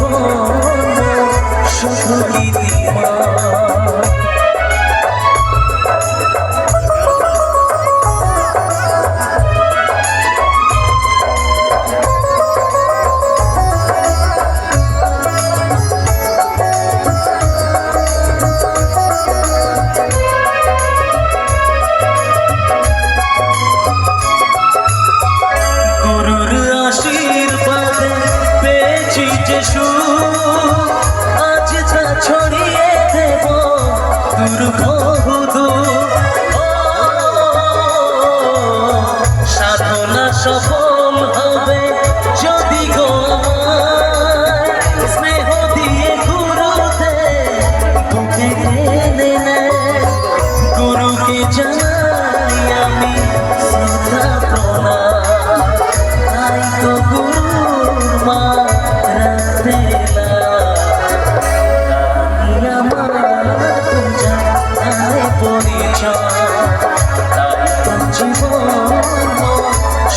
জীবন শুধু গীতিমা। আজ যা ছড়িয়ে দেব সাধনা সফল হবে যদি গো স্নেহ দিয়ে গুরুতে তোকে এনে গুরুকে জানাই আমি শ্রদ্ধা প্রণাম। তাই তো গুরুর মা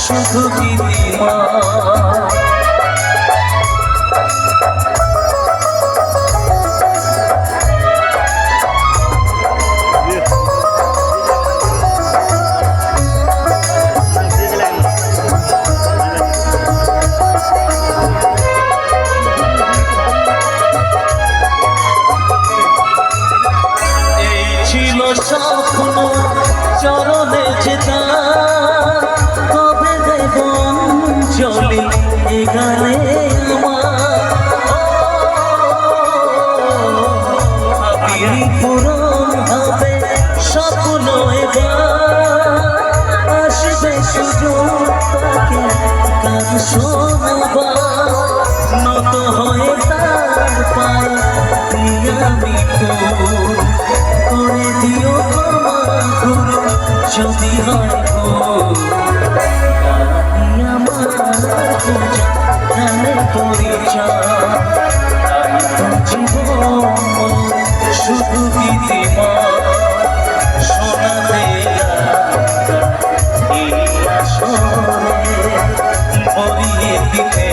শুধু গীতিমা। এই ছিল স্বপ্ন চরণে যেতা চলি এ গানে আমার পূরণ হবে স্বপ্ন এবার আসবে সুযোগ তাকে গান শোনাবার নত হয়ে তার পায়ে আমি করে দিও ক্ষমা গুরু যদি হয় শুধু গীতিমা শোনাতে ভরিয়ে দিতে